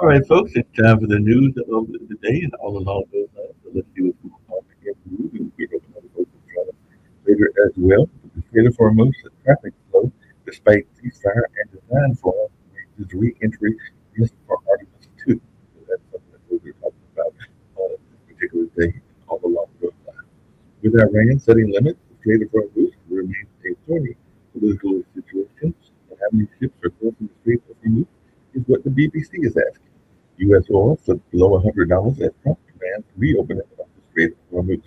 All right, folks, it's time for the news of the day and all along those lines. So let's see what's going on in the news and get up another folks and try to later as well. The state of Hormuz traffic flow, despite ceasefire and design flaw, raises re-entry risk for Artemis 2. So that's something that we're talking about on this particular day all along those lines. With Iran setting limits, the Strait of Hormuz remains a thorny political situation, and how many ships are crossing the Strait of Hormuz is what the BBC is asking. U.S. oil slipped below $100 as Trump demands reopening of the Strait of Hormuz.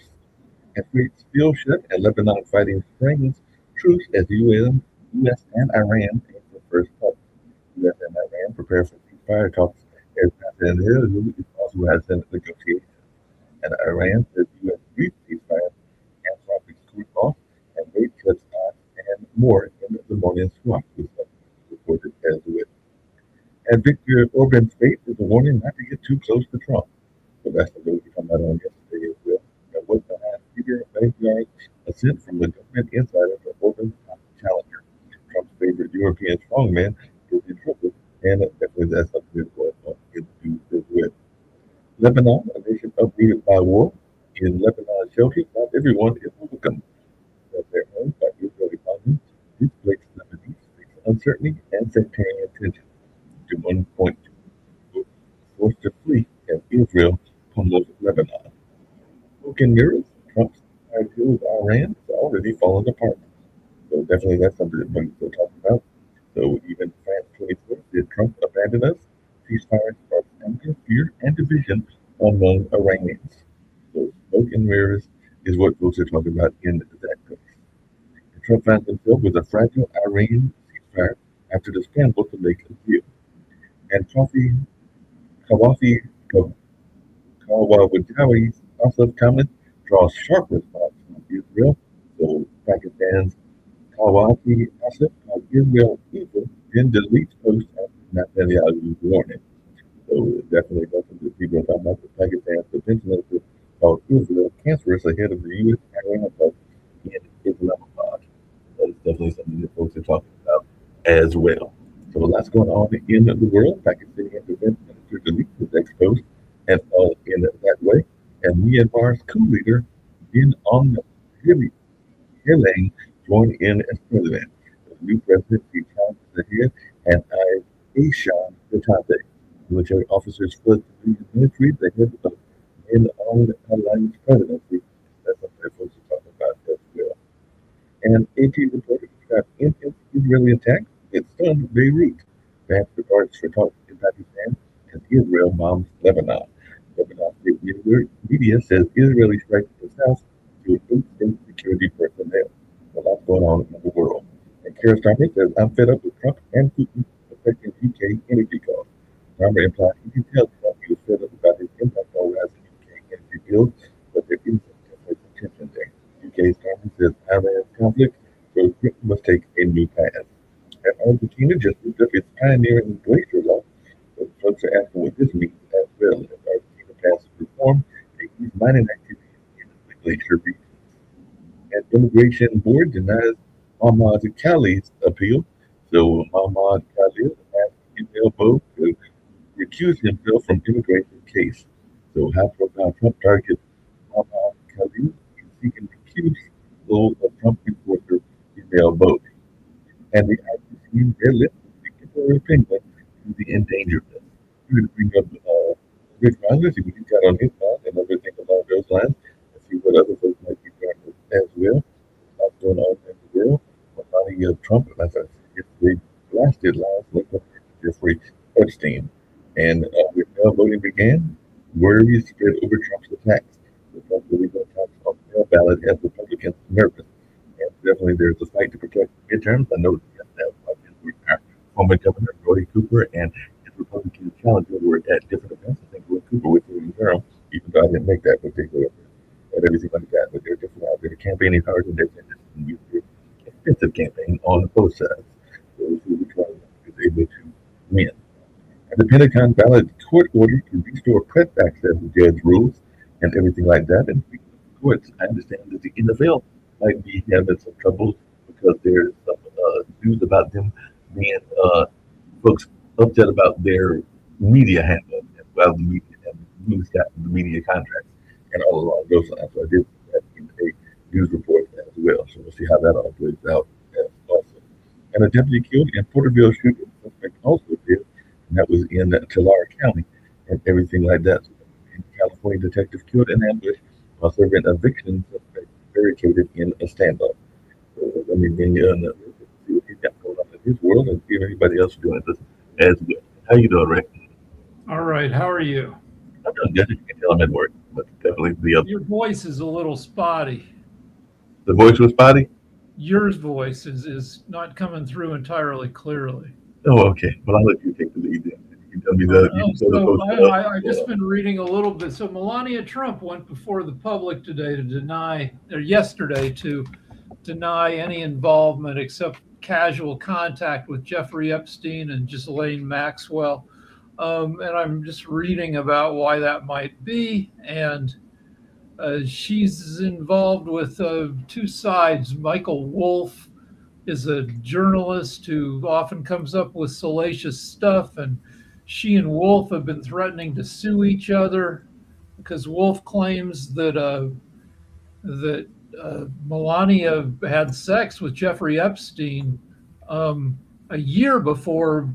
As Straits still shut and Lebanon fighting strains truce as the U.S. and Iran aim for first talks. U.S. and Iran prepare for ceasefire talks as Netanyahu is authorized Senate negotiations. And Iran says U.S. brief ceasefire and traffic cool off and rate cuts on and more in the morning swap, with reported as well. And Viktor Orban's fate is a warning not to get too close to Trump. So that's the news we come out on yesterday as well. And what's behind Peter Buttigieg's ascent from the government insider to Orban's top challenger. Trump's favorite European strongman is in trouble, and definitely that's something that's going on in the news as well. Lebanon, a nation uprooted by war. In Lebanon shelters, not everyone is welcome. That they're owned by Israeli bombing displaced Lebanese face uncertainty and sectarian tension. To 1.2 forced to flee as Israel pummels Lebanon. Smoke and mirrors, Trump's deal with Iran is already falling apart. So definitely that's something that we're still talking about. So even France 24 did Trump abandon us? Ceasefire sparks anger, fear, and division among Iranians. So smoke and mirrors is what folks are talking about in that case. And Trump finds himself with a fragile Iran ceasefire after the scramble to make a deal. And Kawafi Kawajawi's Asad comment draws sharp response from Israel. So Pakistan's Kawafi Asad called Israel evil, then deletes post after Netanyahu's warning. So definitely nothing that people are talking about. The Pakistan's defense minister called Israel cancerous ahead of the U.S. Iran talks in Islamabad. That is definitely something that folks are talking about as well. So lots going on in the world. Pakistani Defense Minister Delete was exposed and in that way. And Myanmar's coup leader Bin Aung Hlaing joined in as president. The new president, he challenges ahead, and Aishan Zatate. Military officers fled to the military ahead of Bin Aung Hlaing's presidency. That's something that folks are talking about as well. And AP reported described intense Israeli attack that stunned Beirut. Vance departs for talks in Pakistan as Israel bombs Lebanon. Lebanon state media says Israeli strikes the south to eight state security personnel. A lot going on in the world. And Keir Starmer says, I'm fed up with Trump and Putin affecting UK energy costs. Starmer implies he can tell Trump he was fed up about his impact on rising UK energy bills, but there is definitely some tension there. UK Starmer says Iran's conflict shows Britain must take a new path. And Argentina just moved up its pioneering glacier law. So folks are asking what this means as well. As Argentina passes reform, they ease mining activities in the glacier region. And immigration board denies Mahmoud Khalid's appeal. So Mahmoud Khalid asked Emil Bo to recuse himself from immigration case. So high-profile Trump target Mahmoud Khalid is seeking recusal of Trump enforcer Emil Bo. And the ICC, their list of particular penguin to the endangered list. We're going to bring up Rick Rogers, see what he's got on his mind and everything along those lines, and see what other folks might be doing as well. What's going on in the world? Melania Trump, as I said yesterday, blasted last week with Jeffrey Epstein. And with mail voting began, worries spread over Trump's attacks. The Trump illegal attacks on mail ballot as Republicans against Americans. And definitely there's a fight to protect midterms. I know that our former governor, Roy Cooper, and his Republican challenger were at different events. I think Roy Cooper was here in Durham, even though I didn't make that particular event and everything like that. But they're definitely out there campaigning hard, and they've been this expensive campaign on both sides. So we'll see which one is able to win. And the Pentagon valid court order to restore press access to judge rules and everything like that. And speaking of courts, I understand that the NFL might be having some trouble because there's some news about them being folks upset about their media handling as well as the media and who's got the media contracts and all along those lines. So I did that in a news report as well. So we'll see how that all plays out as also. And a deputy killed in Porterville shooting suspect also did, and that was in Tulare County and everything like that. So in California, detective killed in ambush while serving eviction suspect barricaded in a standoff. So let me bring you on see what he's got going on in his world and see if anybody else is doing this as well. How you doing, Rick? All right, how are you? I'm doing good. You can tell I'm at work, but definitely the other. Your voice is a little spotty. The voice was spotty? Your voice is not coming through entirely clearly. Oh, okay. Well, I'll let you take the lead then. You can tell me that. You can tell the folks I've just been reading a little bit. So Melania Trump went before the public today to deny, or yesterday to deny any involvement except casual contact with Jeffrey Epstein and Ghislaine Maxwell. And I'm just reading about why that might be. And she's involved with two sides. Michael Wolff is a journalist who often comes up with salacious stuff, and she and Wolff have been threatening to sue each other because Wolff claims that Melania had sex with Jeffrey Epstein a year before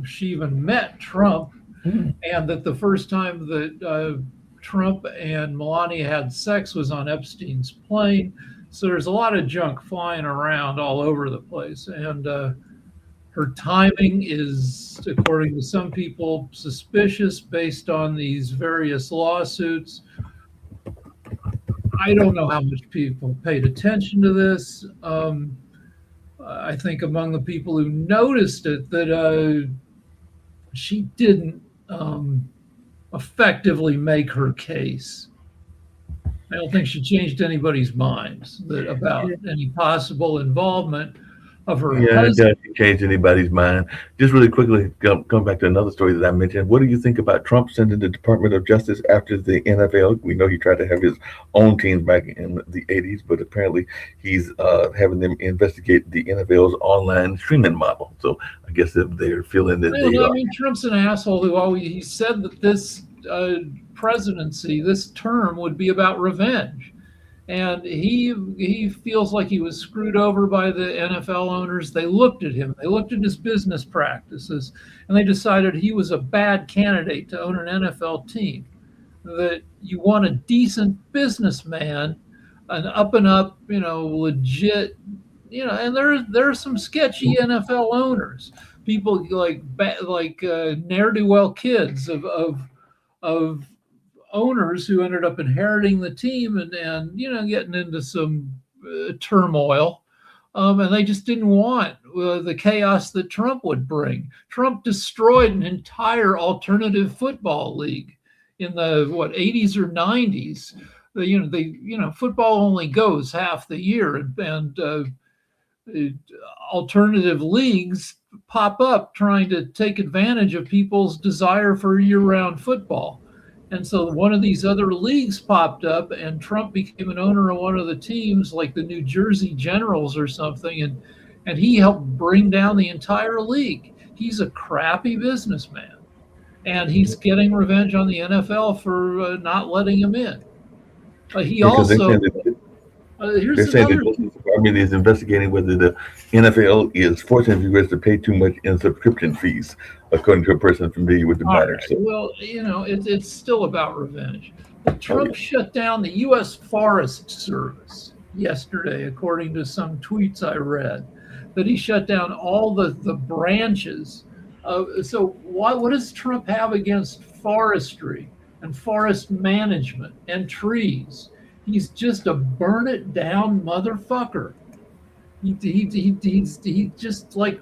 she even met Trump, and that the first time that Trump and Melania had sex was on Epstein's plane. So there's a lot of junk flying around all over the place. And her timing is, according to some people, suspicious based on these various lawsuits. I don't know how much people paid attention to this. I think among the people who noticed it that she didn't effectively make her case. I don't think she changed anybody's minds about any possible involvement of her husband. It doesn't change anybody's mind. Just really quickly, going back to another story that I mentioned. What do you think about Trump sending the Department of Justice after the NFL? We know he tried to have his own teams back in the 80s, but apparently he's having them investigate the NFL's online streaming model. So I guess if they're feeling that Trump's an asshole who he said that this presidency, this term would be about revenge. And he feels like he was screwed over by the NFL owners. They looked at him. They looked at his business practices, and they decided he was a bad candidate to own an NFL team. That you want a decent businessman, an up and up, legit, and there are some sketchy NFL owners, people like ne'er-do-well kids of owners who ended up inheriting the team and getting into some turmoil, and they just didn't want the chaos that Trump would bring. Trump destroyed an entire alternative football league in the 80s or 90s. Football only goes half the year, and alternative leagues pop up trying to take advantage of people's desire for year-round football. And so one of these other leagues popped up, and Trump became an owner of one of the teams, like the New Jersey Generals or something, and he helped bring down the entire league. He's a crappy businessman, and he's getting revenge on the NFL for not letting him in. He also... They're saying the Justice Department is investigating whether the NFL is forcing viewers to pay too much in subscription fees, according to a person familiar with the matter. Right. So. Well, it's still about revenge. Trump shut down the U.S. Forest Service yesterday, according to some tweets I read, that he shut down all the branches. So what does Trump have against forestry and forest management and trees he's just a burn it down motherfucker. He's just like,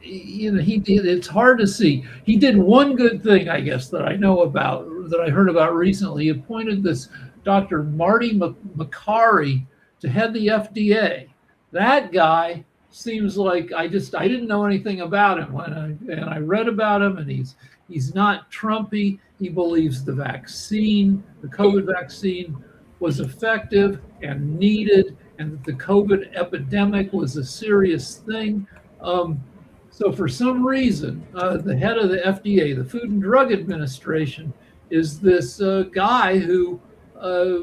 he did. It's hard to see. He did one good thing, I guess, that I know about, that I heard about recently. He appointed this Dr. Marty Makary to head the FDA. That guy seems like, I didn't know anything about him and I read about him, and he's not Trumpy. He believes the vaccine, the COVID vaccine, was effective and needed, and that the COVID epidemic was a serious thing. So for some reason, the head of the FDA, the Food and Drug Administration, is this guy who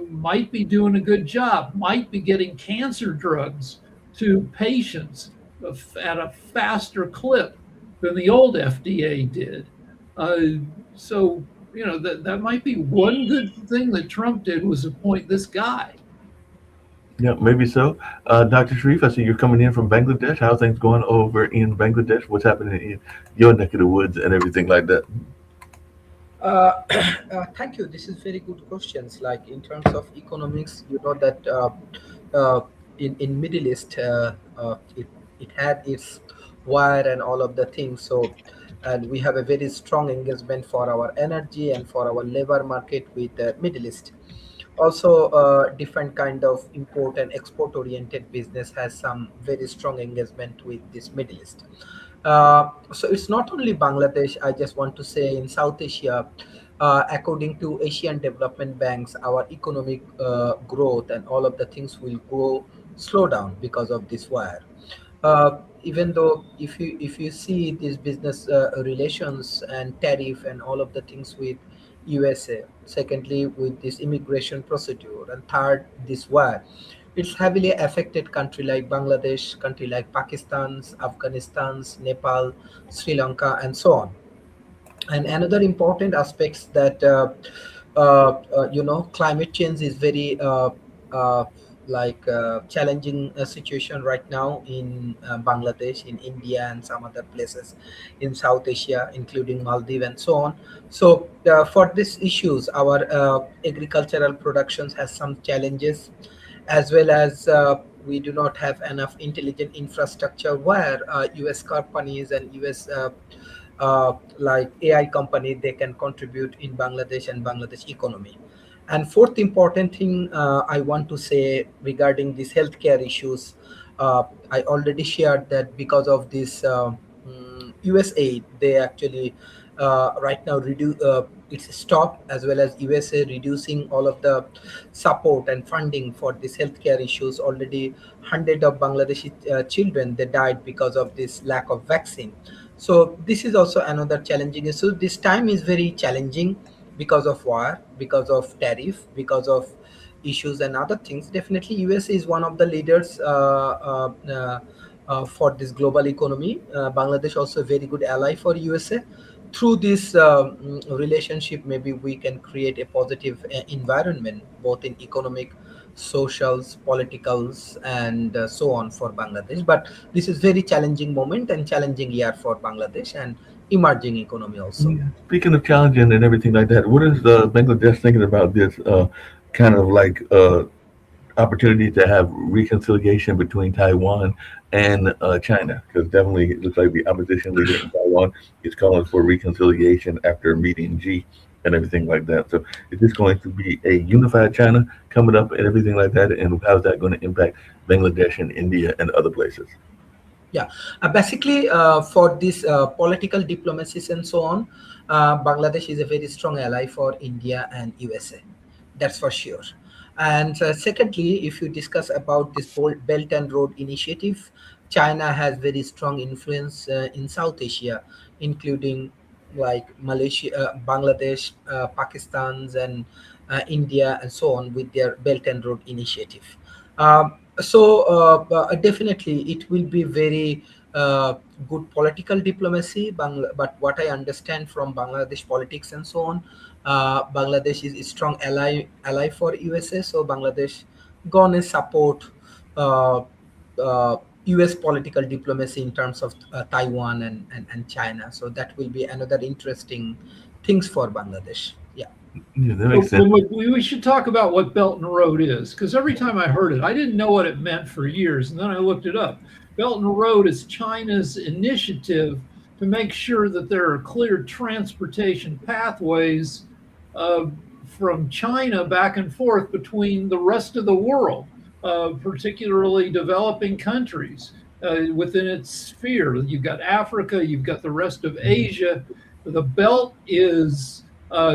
might be doing a good job, might be getting cancer drugs to patients at a faster clip than the old FDA did. So that might be one good thing that Trump did, was appoint this guy. Yeah, maybe so. Dr. Sharif, I see you're coming in from Bangladesh. How are things going over in Bangladesh? What's happening in your neck of the woods and everything like that? Uh, Thank you. This is very good questions. Like in terms of economics, you know that uh, in Middle East, it had its wire and all of the things. So, and we have a very strong engagement for our energy and for our labor market with Middle East. Also, different kind of import and export oriented business has some very strong engagement with this Middle East. So it's not only Bangladesh. I just want to say in South Asia, according to Asian Development Banks, our economic growth and all of the things will go slow down because of this wire. Even though if you see these business relations and tariff and all of the things with USA, secondly with this immigration procedure, and third this war, it's heavily affected country like Bangladesh, country like Pakistan's, Afghanistan's, Nepal, Sri Lanka, and so on. And another important aspects that climate change is very challenging situation right now in Bangladesh, in India, and some other places in South Asia, including Maldives and so on. So for these issues, our agricultural productions has some challenges, as well as we do not have enough intelligent infrastructure where US companies and US like AI company, they can contribute in Bangladesh and Bangladesh economy. And fourth important thing I want to say regarding these healthcare issues, I already shared that because of this USA, they actually right now reduce its stop, as well as USA reducing all of the support and funding for these healthcare issues. Already hundred of Bangladeshi children, they died because of this lack of vaccine. So this is also another challenging issue. This time is very challenging because of war, because of tariff, because of issues and other things. Definitely, US is one of the leaders for this global economy. Bangladesh also a very good ally for USA. Through this relationship, maybe we can create a positive environment, both in economic, socials, politicals, and so on for Bangladesh. But this is very challenging moment and challenging year for Bangladesh and emerging economy also. Yeah. Speaking of challenging and everything like that, what is Bangladesh thinking about this kind of like opportunity to have reconciliation between Taiwan and China? Because definitely it looks like the opposition leader in Taiwan is calling for reconciliation after meeting G and everything like that. So is this going to be a unified China coming up and everything like that? And how's that going to impact Bangladesh and India and other places? Yeah, basically for this political diplomacies and so on, Bangladesh is a very strong ally for India and USA. That's for sure. And secondly, if you discuss about this Belt and Road Initiative, China has very strong influence in South Asia, including like Malaysia, Bangladesh, Pakistan's, and India, and so on, with their Belt and Road Initiative. Definitely, it will be very good political diplomacy. But what I understand from Bangladesh politics and so on, Bangladesh is a strong ally for USA. So Bangladesh gonna support uh, US political diplomacy in terms of Taiwan and China. So that will be another interesting things for Bangladesh. Yeah. Yeah, that makes sense. We should talk about what Belt and Road is, because every time I heard it, I didn't know what it meant for years, and then I looked it up. Belt and Road is China's initiative to make sure that there are clear transportation pathways uh, from China back and forth between the rest of the world, particularly developing countries within its sphere. You've got Africa, you've got the rest of Asia. The belt is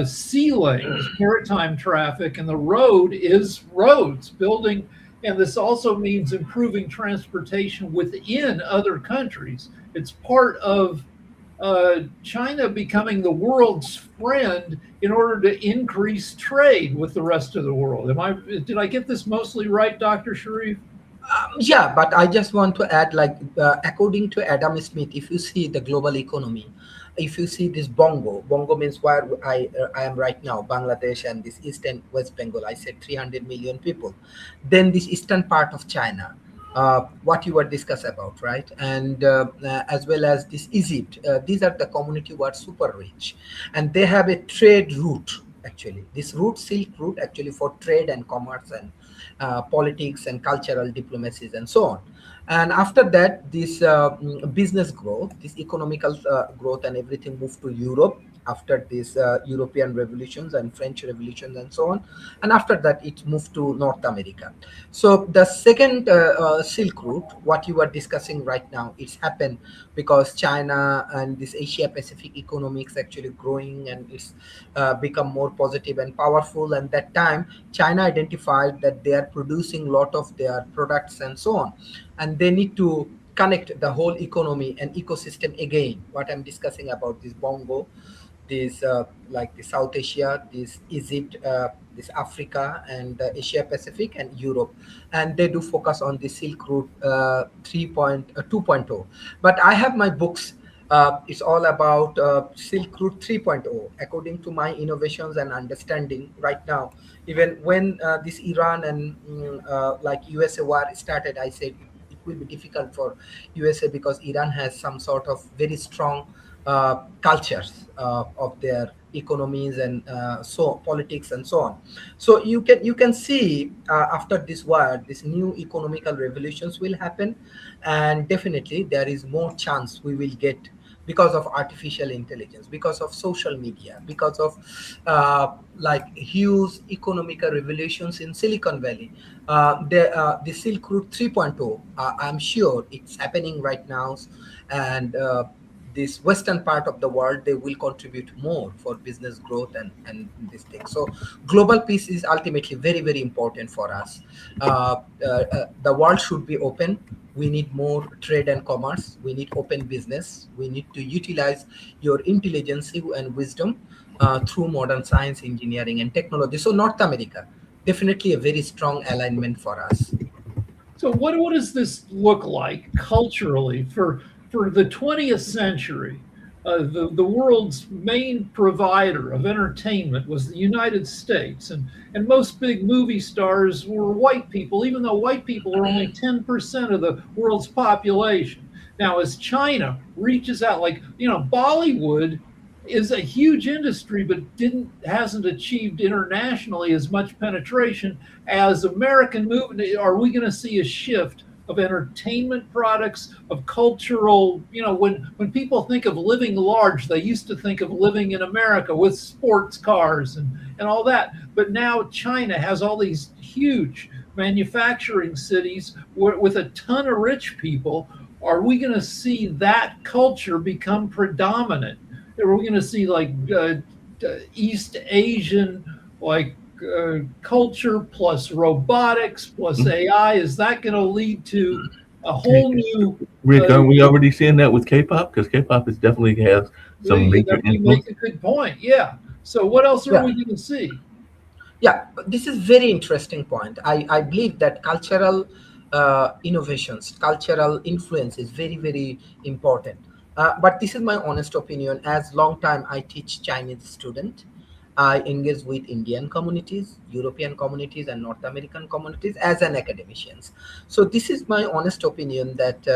sea lanes, maritime traffic, and the road is roads, building. And this also means improving transportation within other countries. It's part of China becoming the world's friend in order to increase trade with the rest of the world. Did I get this mostly right, Dr. Sharif? Yeah, but I just want to add, like, according to Adam Smith, if you see the global economy, if you see this Bongo means where I am right now, Bangladesh, and this East and West Bengal, I said 300 million people. Then this eastern part of China, what you were discuss about, right? And as well as this Egypt, these are the community who are super rich, and they have a trade route. Actually, this route, Silk Route, actually for trade and commerce and politics and cultural diplomacies and so on. And after that, this business growth, this economical growth and everything moved to Europe after these European revolutions and French revolutions and so on. And after that, it moved to North America. So the second Silk Route, what you are discussing right now, it's happened because China and this Asia Pacific economics actually growing, and it's become more positive and powerful. And that time, China identified that they are producing a lot of their products and so on, and they need to connect the whole economy and ecosystem again. What I'm discussing about this Bongo, this like the South Asia, this Egypt, this Africa, and Asia Pacific and Europe, and they do focus on the Silk Route 2.0. But I have my books. It's all about Silk Route 3.0, according to my innovations and understanding right now. Even when this Iran and like USA war started, I said it will be difficult for USA because Iran has some sort of very strong cultures of their economies and so politics and so on. So you can see after this war, this new economical revolutions will happen, and definitely there is more chance we will get because of artificial intelligence, because of social media, because of like huge economical revolutions in Silicon Valley. The Silk Route 3.0, I'm sure it's happening right now, and this western part of the world, they will contribute more for business growth and this thing. So global peace is ultimately very, very important for us. The world should be open. We need more trade and commerce. We need open business. We need to utilize your intelligence and wisdom through modern science, engineering, and technology. So North America, definitely a very strong alignment for us. So what does this look like culturally for the 20th century? The world's main provider of entertainment was the United States, and most big movie stars were white people, even though white people are only 10% of the world's population. Now, as China reaches out, like, Bollywood is a huge industry, but hasn't achieved internationally as much penetration as American movie. Are we going to see a shift of entertainment products, of cultural, when people think of living large, they used to think of living in America with sports cars and all that. But now China has all these huge manufacturing cities with a ton of rich people. Are we going to see that culture become predominant? Are we going to see like East Asian, like culture plus robotics plus AI? Is that going to lead to a whole new? Rick, are we already seeing that with K-pop? Because K-pop is definitely has some major You influence. make a good point. Yeah. So what else are Yeah. we going to see? Yeah, this is very interesting point. I believe that cultural innovations, cultural influence is very, very important. But this is my honest opinion. As long time I teach Chinese student, I engage with Indian communities, European communities, and North American communities as an academicians. So this is my honest opinion that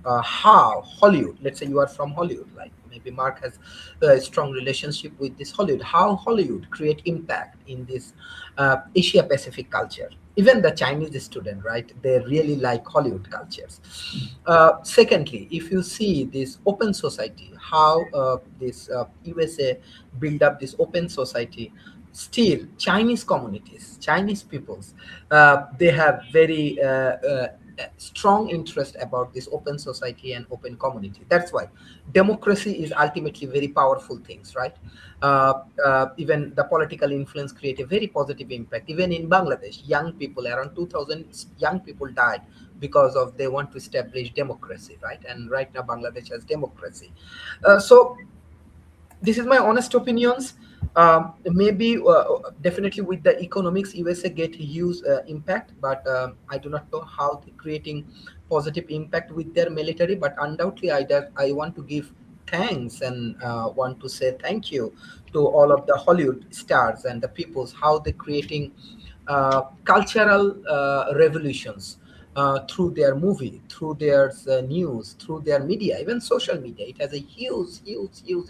how Hollywood, let's say you are from Hollywood, like maybe Mark has a strong relationship with this Hollywood. How Hollywood create impact in this Asia Pacific culture. Even the Chinese student, right? They really like Hollywood cultures. Secondly, if you see this open society, how this USA build up this open society, still Chinese communities, Chinese peoples, they have very strong interest about this open society and open community. That's why democracy is ultimately very powerful things, right? Even the political influence create a very positive impact. Even in Bangladesh, young people, around 2000 young people died because of they want to establish democracy, right? And right now Bangladesh has democracy. So this is my honest opinions. Maybe definitely with the economics USA get huge impact, but I do not know how they're creating positive impact with their military, but undoubtedly I want to give thanks and want to say thank you to all of the Hollywood stars and the peoples, how they're creating cultural revolutions through their movie, through their news, through their media, even social media. It has a huge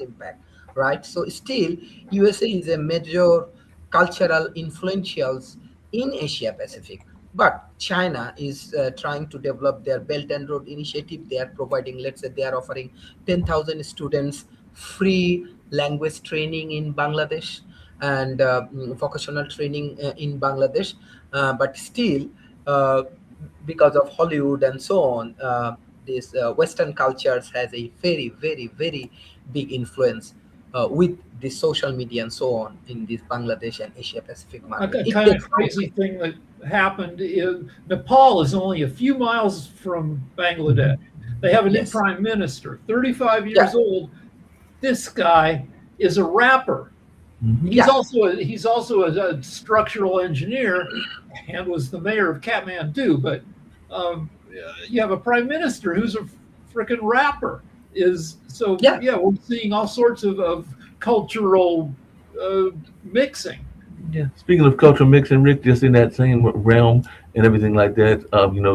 impact, right? So still, USA is a major cultural influentials in Asia Pacific. But China is trying to develop their Belt and Road Initiative. They are providing, let's say, they are offering 10,000 students free language training in Bangladesh and vocational training in Bangladesh. But still, uh, because of Hollywood and so on, this Western cultures has a very big influence with the social media and so on in this Bangladesh and Asia Pacific market. A It kind of takes crazy thing that happened is Nepal is only a few miles from Bangladesh. They have a new yes, prime minister, 35 yeah, years old. This guy is a rapper. Mhm. He's yeah, also a structural engineer and was the mayor of Kathmandu. But you have a prime minister who's a freaking rapper. Is so yeah. yeah, we're seeing all sorts of cultural mixing. Yeah. Speaking of cultural mixing, Rick, just in that same realm and everything like that,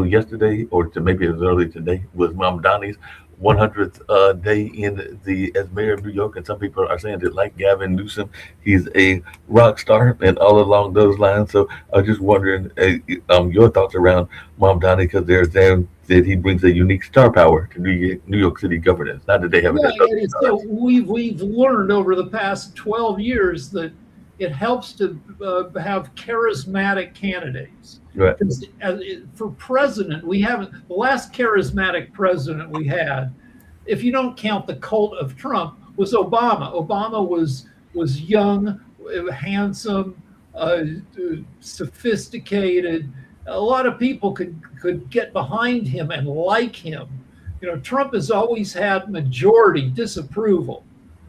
yesterday or maybe it was early today was Mom Donnie's 100th day in the as mayor of New York, and some people are saying that like Gavin Newsom, he's a rock star and all along those lines. So I was just wondering your thoughts around Mom Donnie because there's them that he brings a unique star power to New York City governance. Not that they haven't Yeah, had other and so stars. we've learned over the past 12 years that it helps to have charismatic candidates. Right. Because for president, we haven't the last charismatic president we had, if you don't count the cult of Trump, was Obama. Obama was young, handsome, sophisticated. A lot of people could get behind him and like him. You know, Trump has always had majority disapproval.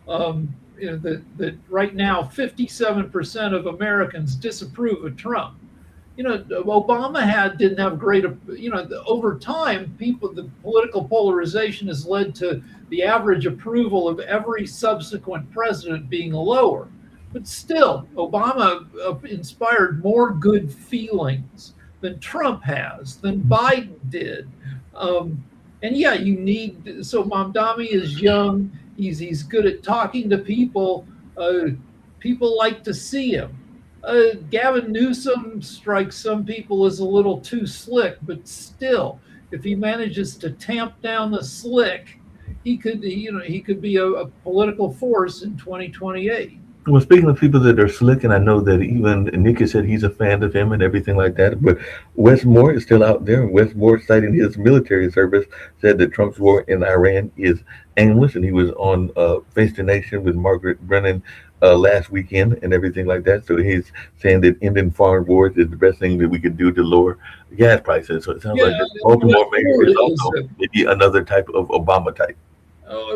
That right now 57% of Americans disapprove of Trump. You know, Obama didn't have great. You know, over time, the political polarization has led to the average approval of every subsequent president being lower. But still, Obama inspired more good feelings than Trump has, than Biden did. And yeah, you need. So Mamdani is young. He's good at talking to people. People like to see him. Gavin Newsom strikes some people as a little too slick, but still, if he manages to tamp down the slick, he could be a political force in 2028. Well, speaking of people that are slick, and I know that even Nick has said he's a fan of him and everything like that, but Wes Moore is still out there. Wes Moore, citing his military service, said that Trump's war in Iran is aimless, and he was on Face the Nation with Margaret Brennan last weekend and everything like that. So he's saying that ending foreign wars is the best thing that we could do to lower gas prices. So it sounds like Yeah, the Wes Baltimore mayor Moore is is also maybe another type of Obama type.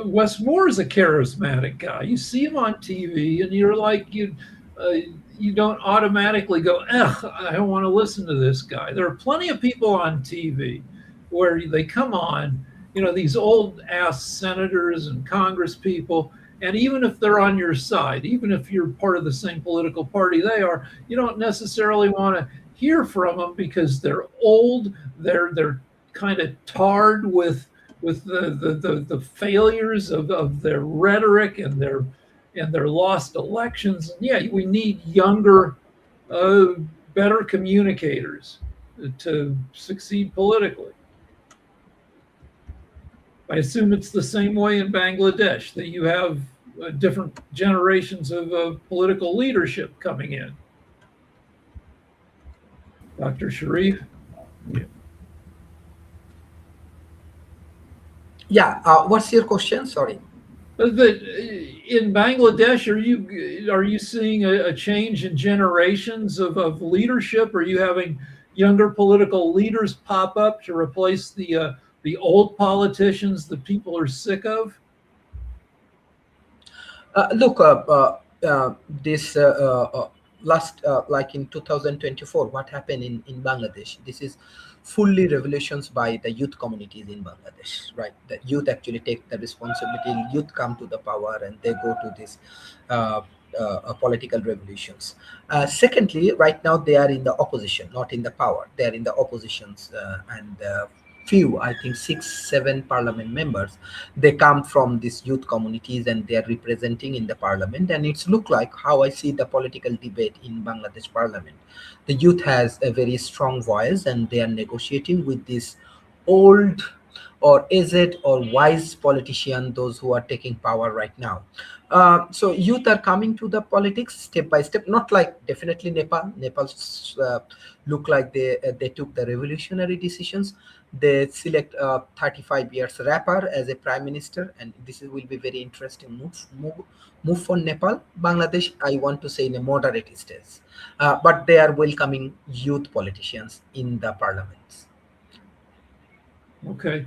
Wes Moore is a charismatic guy. You see him on TV, and you're like you don't automatically go, ugh, I don't want to listen to this guy. There are plenty of people on TV where they come on, you know, these old ass senators and Congress people, and even if they're on your side, even if you're part of the same political party they are, you don't necessarily want to hear from them because they're old, they're kind of tarred with the failures of their rhetoric and their lost elections. And yeah, we need younger, better communicators to succeed politically. I assume it's the same way in Bangladesh, that you have different generations of political leadership coming in. Dr. Sharif? Yeah. What's your question? Sorry. In Bangladesh, are you seeing a change in generations of leadership? Are you having younger political leaders pop up to replace the old politicians that people are sick of? Look, this last, like in 2024, what happened in Bangladesh? This is fully revolutions by the youth communities in Bangladesh, right? The youth actually take the responsibility. Youth come to the power and they go to this political revolutions. Secondly, right now they are in the opposition, not in the power. They are in the oppositions, and few, I think 6 7 parliament members, they come from these youth communities and they are representing in the parliament. And it's look like how I see the political debate in Bangladesh parliament. The youth has a very strong voice and they are negotiating with this old or aged or wise politician, those who are taking power right now. So youth are coming to the politics step by step, not like definitely Nepal. Nepal look like they took the revolutionary decisions. They select a 35 years rapper as a prime minister, and will be very interesting move for Nepal. Bangladesh, I want to say, in a moderate stage, but they are welcoming youth politicians in the parliaments. Okay.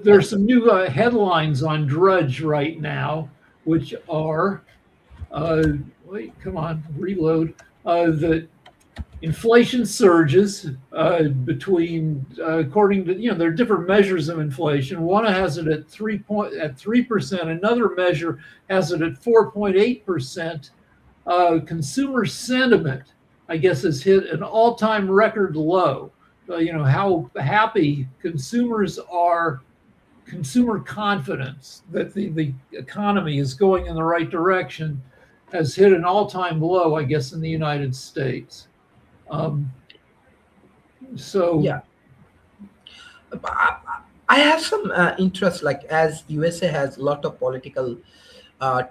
There's some new headlines on Drudge right now, which are, wait, come on, reload. The inflation surges between, according to, there are different measures of inflation. One has it at 3%. Another measure has it at 4.8%. Consumer sentiment, I guess, has hit an all-time record low. How happy consumers are, consumer confidence that the economy is going in the right direction has hit an all-time low, I guess, in the United States. So yeah, I have some interest, like as USA has a lot of political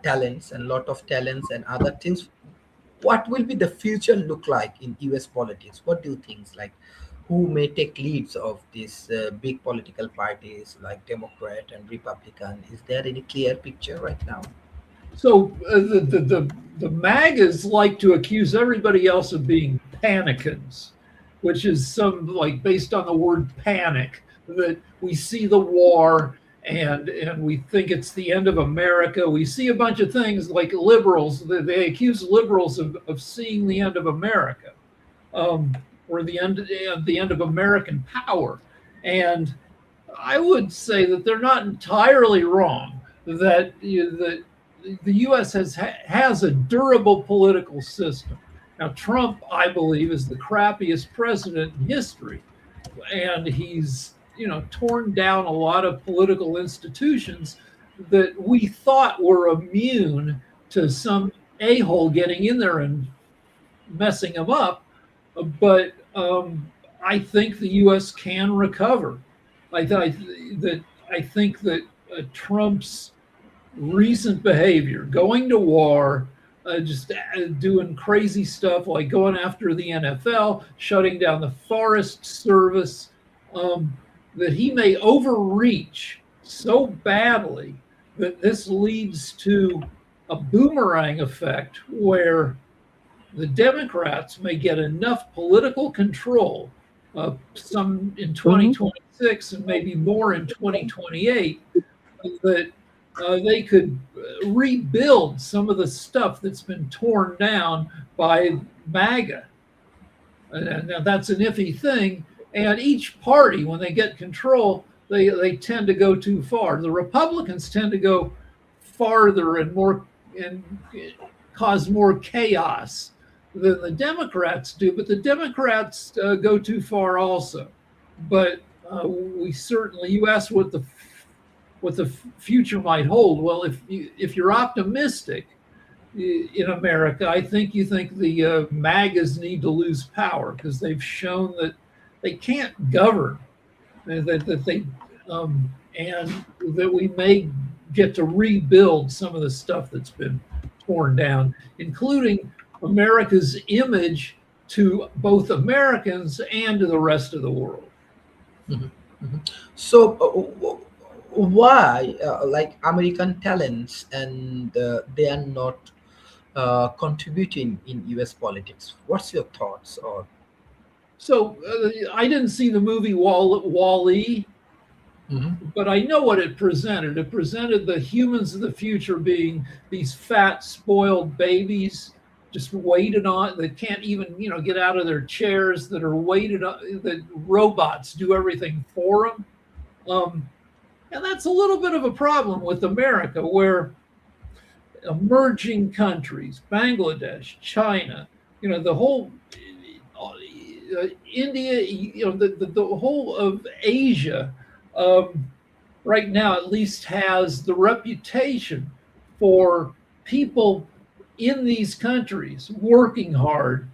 talents and other things. What will be the future look like in US politics? What do you think? Like, who may take leads of these big political parties like Democrat and Republican? Is there any clear picture right now? So the MAGAs like to accuse everybody else of being panicans, which is based on the word panic, that we see the war and we think it's the end of America. We see a bunch of things like liberals. They accuse liberals of seeing the end of America, or the end of American power. And I would say that they're not entirely wrong. That the U.S. has a durable political system. Now, Trump, I believe, is the crappiest president in history, and he's torn down a lot of political institutions that we thought were immune to some a-hole getting in there and messing them up. But I think the U.S. can recover. I think that Trump's recent behavior, going to war, just doing crazy stuff like going after the NFL, shutting down the Forest Service, that he may overreach so badly that this leads to a boomerang effect where the Democrats may get enough political control, some in 2026 and maybe more in 2028, that they could rebuild some of the stuff that's been torn down by MAGA. And now that's an iffy thing. And each party, when they get control, they tend to go too far. The Republicans tend to go farther and cause more chaos than the Democrats do. But the Democrats go too far also. But you asked what the what the future might hold. Well, if you're optimistic in America, I think you think the MAGAs need to lose power because they've shown that they can't govern, that they and that we may get to rebuild some of the stuff that's been torn down, including America's image to both Americans and to the rest of the world. Mhm, mhm. So, why, like American talents, and they are not contributing in U.S. politics? What's your thoughts? Or So I didn't see the movie Wall-E, Mhm, but I know what it presented. It presented the humans of the future being these fat, spoiled babies, just waited on, that can't even, get out of their chairs, that are waited on, that robots do everything for them. And that's a little bit of a problem with America, where emerging countries, Bangladesh, China, the whole India, the whole of Asia, right now at least has the reputation for people in these countries working hard,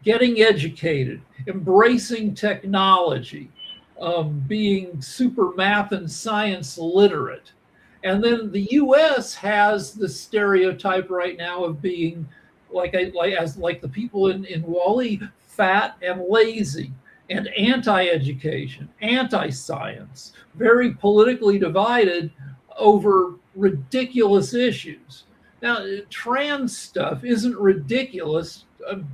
getting educated, embracing technology, being super math and science literate. And then the U.S. has the stereotype right now of being like the people in Wall-E, fat and lazy and anti-education, anti-science, very politically divided over ridiculous issues. Now, trans stuff isn't ridiculous,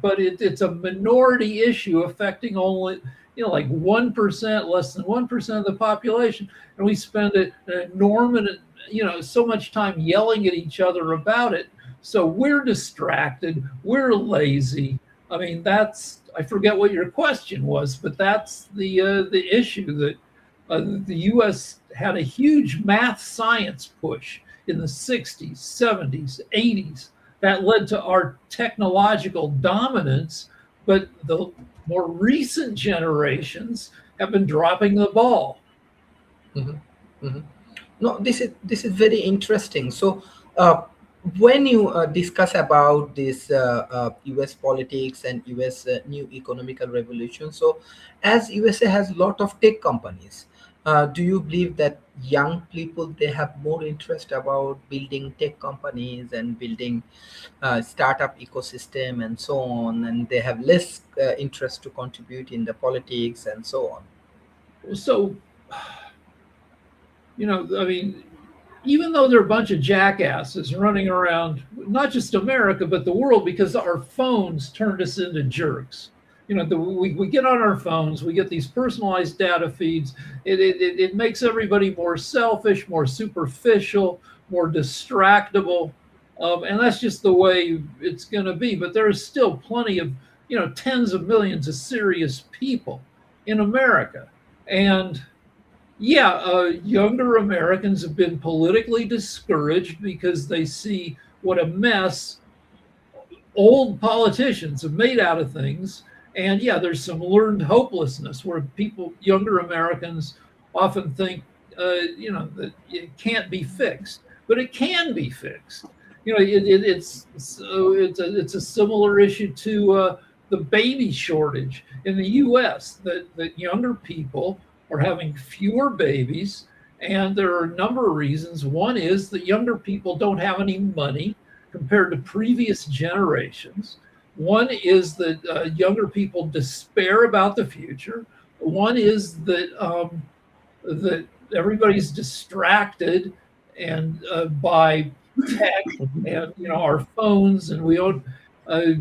but it's a minority issue affecting only, like 1%, less than 1% of the population. And we spend an enormous, so much time yelling at each other about it. So we're distracted, we're lazy. I mean, I forget what your question was, but that's the issue, that the U.S. had a huge math science push in the 60s, 70s, 80s that led to our technological dominance, but the more recent generations have been dropping the ball. mhm, mhm. No, this is very interesting. So, when you discuss about this U.S. politics and U.S. New economical revolution, so as USA has a lot of tech companies, do you believe that young people, they have more interest about building tech companies and building startup ecosystem and so on, and they have less interest to contribute in the politics and so on? So, I mean, even though they're a bunch of jackasses running around, not just America, but the world, because our phones turned us into jerks. We get on our phones, we get these personalized data feeds. It makes everybody more selfish, more superficial, more distractible. And that's just the way it's going to be. But there's still plenty of, tens of millions of serious people in America. And yeah, younger Americans have been politically discouraged because they see what a mess old politicians have made out of things. And yeah, there's some learned hopelessness where younger Americans often think, that it can't be fixed, but it can be fixed. It's a similar issue to the baby shortage in the U.S. That younger people are having fewer babies, and there are a number of reasons. One is that younger people don't have any money compared to previous generations. One is that younger people despair about the future. One is that everybody's distracted and by tech and our phones, and we don't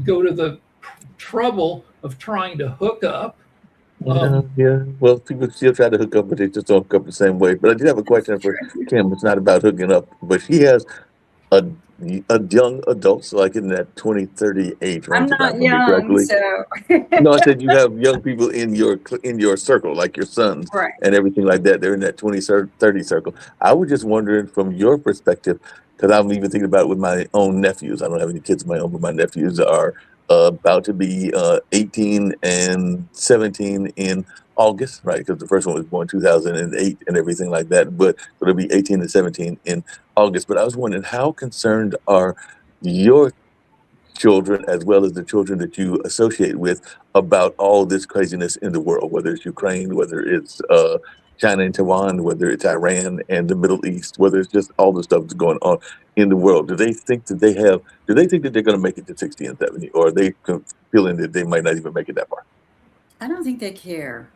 go to the trouble of trying to hook up. Yeah. Well, people still try to hook up, but they just don't hook up the same way. But I did have a question for Kim. It's not about hooking up, but she has a young adults, like in that 20, 30 age I'm range, if I not remember young, correctly. so No, I said you have young people in your circle, like your sons right. and everything like that. They're in that 20, 30 circle. I was just wondering from your perspective, because I'm even thinking about it with my own nephews. I don't have any kids of my own, but my nephews are about to be 18 and 17 in August, right? Because the first one was born 2008 and everything like that. But so it'll be 18 and 17 in August. But I was wondering, how concerned are your children, as well as the children that you associate with, about all this craziness in the world, whether it's Ukraine, whether it's China and Taiwan, whether it's Iran and the Middle East, whether it's just all the stuff that's going on in the world? Do they think that they're going to make it to 60 and 70, or are they feeling that they might not even make it that far? I don't think they care.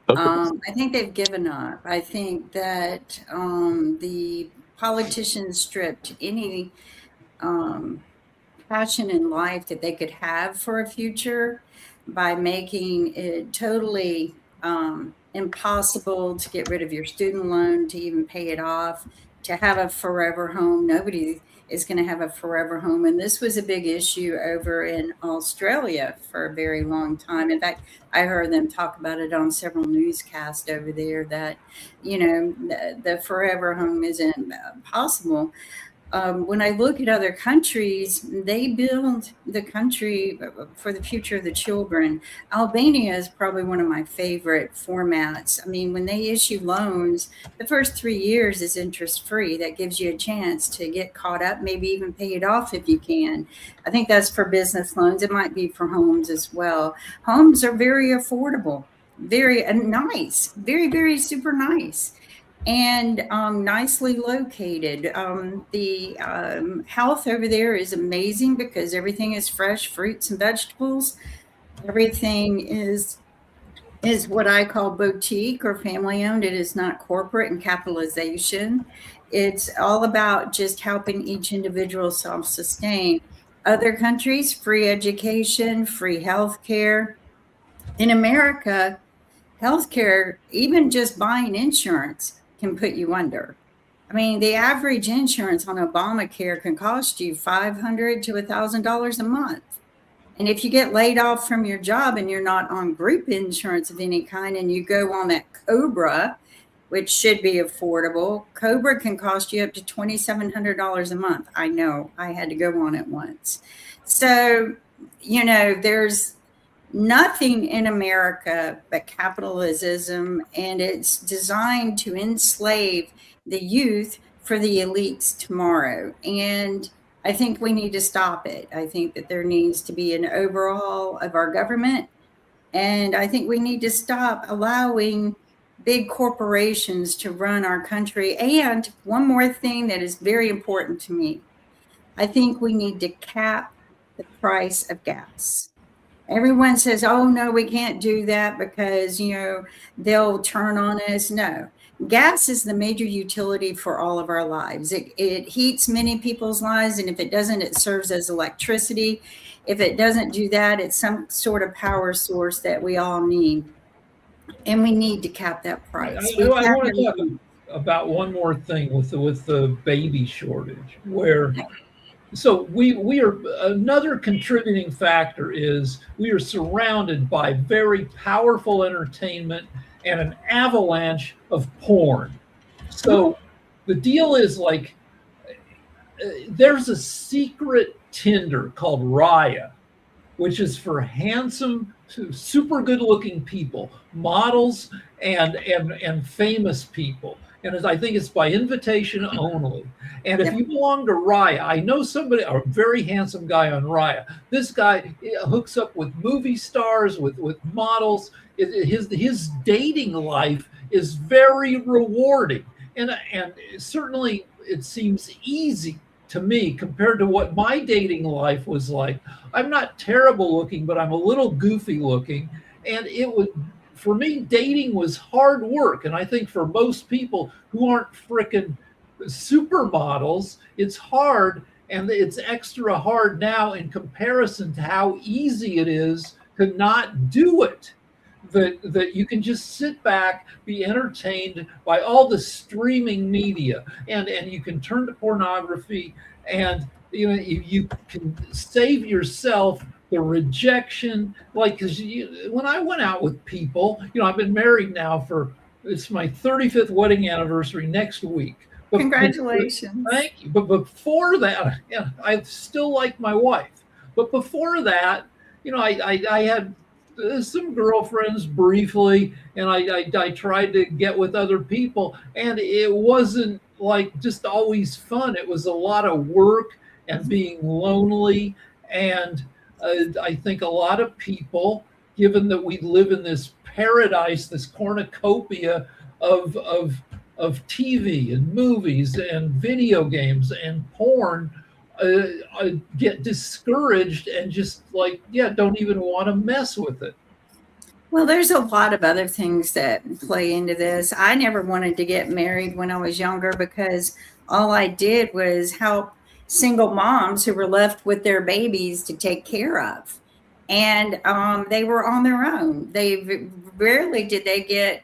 Okay. I think they've given up. I think that the politicians stripped any passion in life that they could have for a future by making it totally impossible to get rid of your student loan, to even pay it off, to have a forever home. Nobody is going to have a forever home. And this was a big issue over in Australia for a very long time. In fact, I heard them talk about it on several newscasts over there, that, the forever home isn't possible. When I look at other countries, they build the country for the future of the children. Albania is probably one of my favorite formats. I mean, when they issue loans, the first 3 years is interest free. That gives you a chance to get caught up, maybe even pay it off if you can. I think that's for business loans. It might be for homes as well. Homes are very affordable, very nice, very, very super nice. And nicely located. The health over there is amazing because everything is fresh fruits and vegetables. Everything is what I call boutique or family owned. It is not corporate and capitalization. It's all about just helping each individual self-sustain. Other countries, free education, free health care. In America, healthcare, even just buying insurance, can put you under. I mean, the average insurance on Obamacare can cost you $500 to $1,000 a month. And if you get laid off from your job and you're not on group insurance of any kind, and you go on that COBRA, which should be affordable, COBRA can cost you up to $2,700 a month. I know, I had to go on it once. So, there's nothing in America but capitalism, and it's designed to enslave the youth for the elites tomorrow. And I think we need to stop it. I think that there needs to be an overhaul of our government. And I think we need to stop allowing big corporations to run our country. And one more thing that is very important to me, I think we need to cap the price of gas. Everyone says, oh, no, we can't do that because, they'll turn on us. No, gas is the major utility for all of our lives. It heats many people's lives. And if it doesn't, it serves as electricity. If it doesn't do that, it's some sort of power source that we all need. And we need to cap that price. I want to talk about one more thing with the baby shortage, where so we are, another contributing factor is we are surrounded by very powerful entertainment and an avalanche of porn. So the deal is like, there's a secret Tinder called Raya, which is for handsome, super good looking people, models and famous people. And I think it's by invitation only. And if you belong to Raya, I know somebody, a very handsome guy on Raya. This guy hooks up with movie stars, with models. His dating life is very rewarding. And certainly it seems easy to me compared to what my dating life was like. I'm not terrible looking, but I'm a little goofy looking. And for me, dating was hard work. And I think for most people who aren't frickin' supermodels, it's hard. And it's extra hard now in comparison to how easy it is to not do it. That you can just sit back, be entertained by all the streaming media, and you can turn to pornography, and you can save yourself the rejection. Like, because when I went out with people, I've been married now it's my 35th wedding anniversary next week. But congratulations. Thank you. But before that, I still like my wife. But before that, I had some girlfriends briefly, and I tried to get with other people, and it wasn't like just always fun. It was a lot of work and being lonely. And I think a lot of people, given that we live in this paradise, this cornucopia of TV and movies and video games and porn, get discouraged and just like, yeah, don't even want to mess with it. Well, there's a lot of other things that play into this. I never wanted to get married when I was younger because all I did was help single moms who were left with their babies to take care of. And they were on their own. They rarely did they get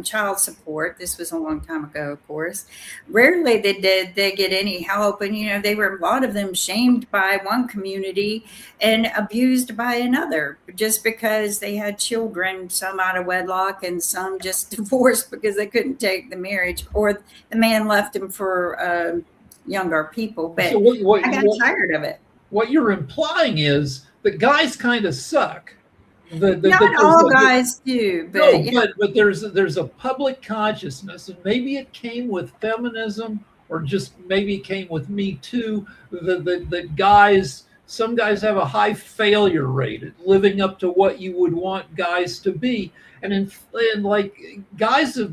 child support. This was a long time ago, of course. Rarely did they get any help. And, they were, a lot of them, shamed by one community and abused by another just because they had children, some out of wedlock and some just divorced because they couldn't take the marriage, or the man left them for younger people. But So I got tired of it. what you're implying is that guys kind of suck. Not all guys do, but No, but there's a public consciousness, and maybe it came with feminism, or just maybe it came with Me Too. The guys, some guys have a high failure rate at living up to what you would want guys to be, and like guys are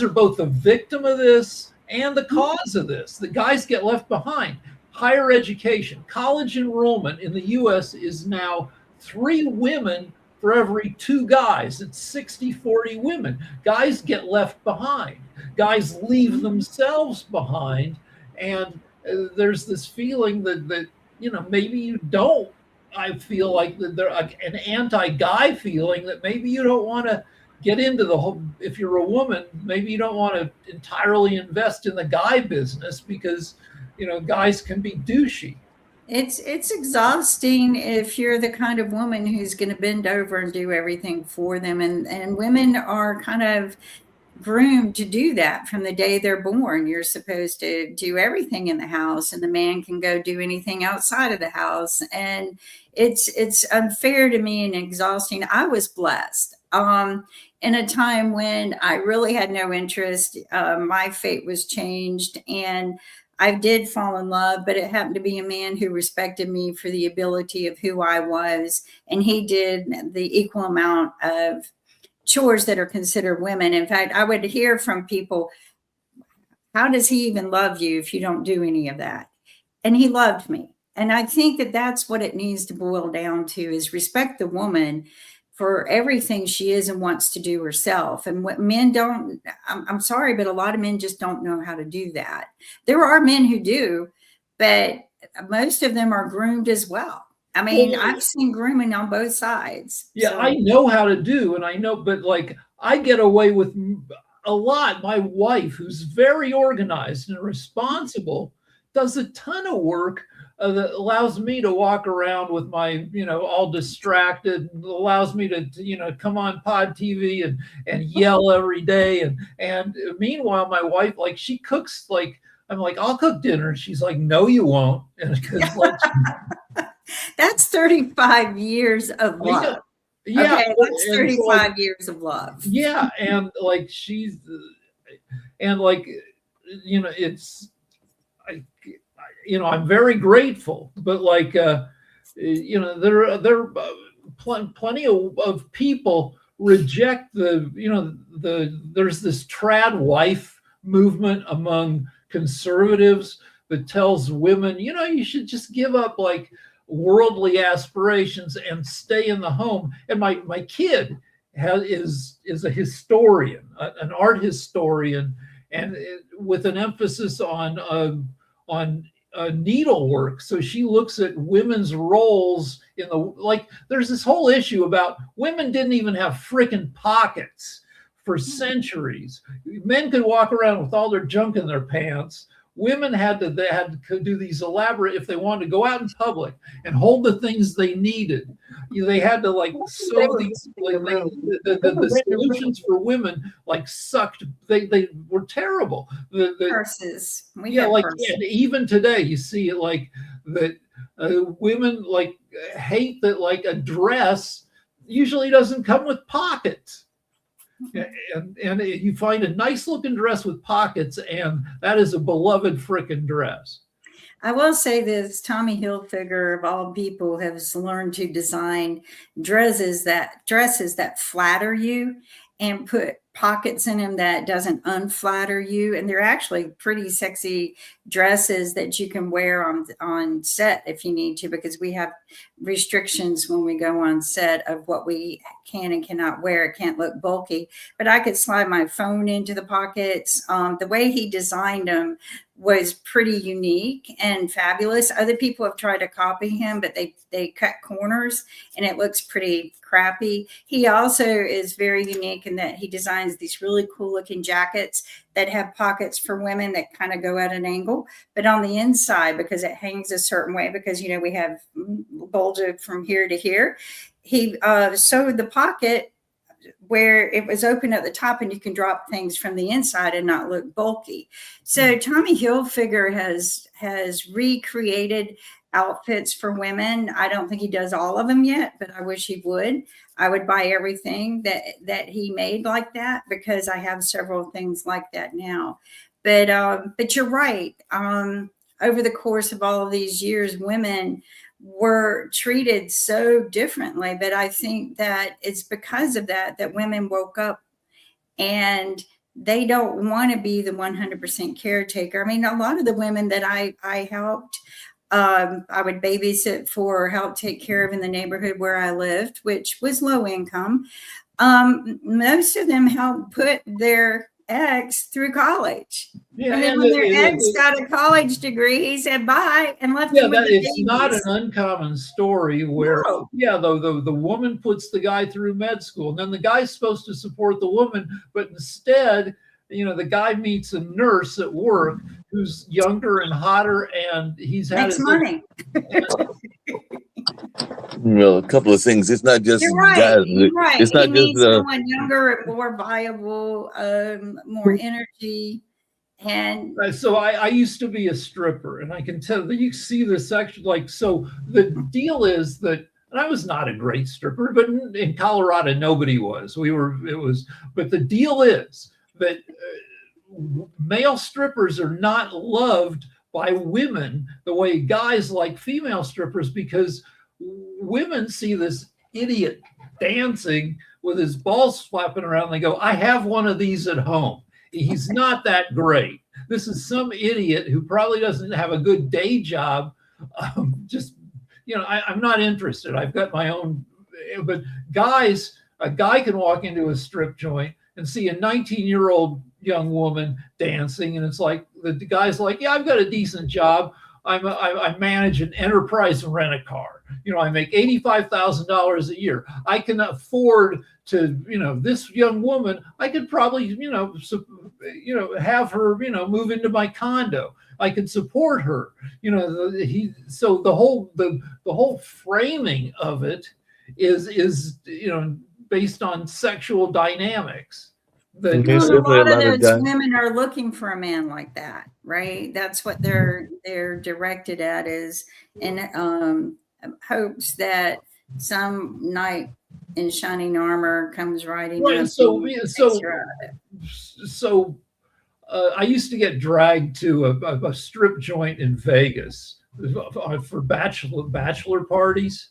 both the victim of this and the cause of this. The guys get left behind. Higher education, college enrollment in the U.S. is now 3 women for every 2 guys. It's 60-40 women. Guys get left behind. Guys leave themselves behind. And there's this feeling that maybe you don't. I feel like that there an anti-guy feeling that maybe you don't want to get into the whole, if you're a woman, maybe you don't want to entirely invest in the guy business because guys can be douchey. it's exhausting if you're the kind of woman who's going to bend over and do everything for them, and women are kind of groomed to do that from the day they're born. You're supposed to do everything in the house, and the man can go do anything outside of the house, and it's unfair to me and exhausting. I was blessed in a time when I really had no interest. My fate was changed, and I did fall in love, but it happened to be a man who respected me for the ability of who I was. And he did the equal amount of chores that are considered women. In fact, I would hear from people, how does he even love you if you don't do any of that? And he loved me. And I think that that's what it needs to boil down to, is respect the woman for everything she is and wants to do herself. And what men don't, I'm sorry, but a lot of men just don't know how to do that. There are men who do, but most of them are groomed as well. I mean, I've seen grooming on both sides. Yeah, So, I know how to do, and I know, but like I get away with a lot. My wife, who's very organized and responsible, does a ton of work that allows me to walk around with my, all distracted, and allows me to, come on Pod TV and yell every day. And meanwhile, my wife, like, she cooks, like, I'm like, I'll cook dinner. And she's like, no, you won't. And because like, that's 35 years of love. yeah, Okay, that's and 35 years of love. yeah, and like and like, it's, I'm very grateful, but like, there plenty of people reject there's this trad wife movement among conservatives that tells women, you should just give up like worldly aspirations and stay in the home. And my kid is a historian, an art historian, and with an emphasis on needlework. So she looks at women's roles in there's this whole issue about women didn't even have freaking pockets for centuries. Men could walk around with all their junk in their pants. Women had to do these elaborate, if they wanted to go out in public and hold the things they needed, they had to like sew these, the solutions for women like sucked. They were terrible. Purses. And even today you see it like that women, like hate that like a dress usually doesn't come with pockets. And you find a nice looking dress with pockets, and that is a beloved frickin' dress. I will say this, Tommy Hilfiger of all people has learned to design dresses that flatter you and put pockets in them that doesn't unflatter you. And they're actually pretty sexy dresses that you can wear on set if you need to, because we have restrictions when we go on set of what we can and cannot wear. It can't look bulky, but I could slide my phone into the pockets. The way he designed them was pretty unique and fabulous. Other people have tried to copy him, but they cut corners and it looks pretty crappy. He also is very unique in that he designs these really cool looking jackets that have pockets for women that kind of go at an angle, but on the inside, because it hangs a certain way, because, you know, we have bulge from here to here. He sewed the pocket where it was open at the top and you can drop things from the inside and not look bulky. So Tommy Hilfiger has recreated outfits for women. I don't think he does all of them yet, but I wish he would. I would buy everything that he made like that, because I have several things like that now. But you're right. Over the course of all of these years, women were treated so differently, but I think that it's because of that women woke up and they don't want to be the 100% caretaker. I mean, a lot of the women that I helped, I would babysit for or help take care of in the neighborhood where I lived, which was low income. Most of them helped put their ex through college. Yeah, and then when their ex got a college degree, he said bye and left them with the it's babies. not an uncommon story where, the woman puts the guy through med school, and then the guy's supposed to support the woman, but instead, you know, the guy meets a nurse at work who's younger and hotter, and he's had Makes money. Well, a couple of things. It's not just You're right. guys. You're right. It's not he needs just someone younger and more viable, more energy. And so I used to be a stripper, and I can tell that you see this section. Like, so the deal is that, and I was not a great stripper, but in Colorado, nobody was. But the deal is that male strippers are not loved by women the way guys like female strippers, because women see this idiot dancing with his balls flapping around. They go, I have one of these at home. He's not that great. This is some idiot who probably doesn't have a good day job. I'm not interested. I've got my own. But a guy can walk into a strip joint and see a 19-year-old young woman dancing, and it's like the guy's like, yeah, I've got a decent job. I manage an enterprise rent-a-car. You know, I make $85,000 a year. I can afford to, this young woman, I could probably, have her, move into my condo. I can support her. So the whole framing of it is based on sexual dynamics. A lot of those women are looking for a man like that, right? That's what they're directed at, is in hopes that some knight in shining armor comes riding. Right. So I used to get dragged to a strip joint in Vegas for bachelor parties,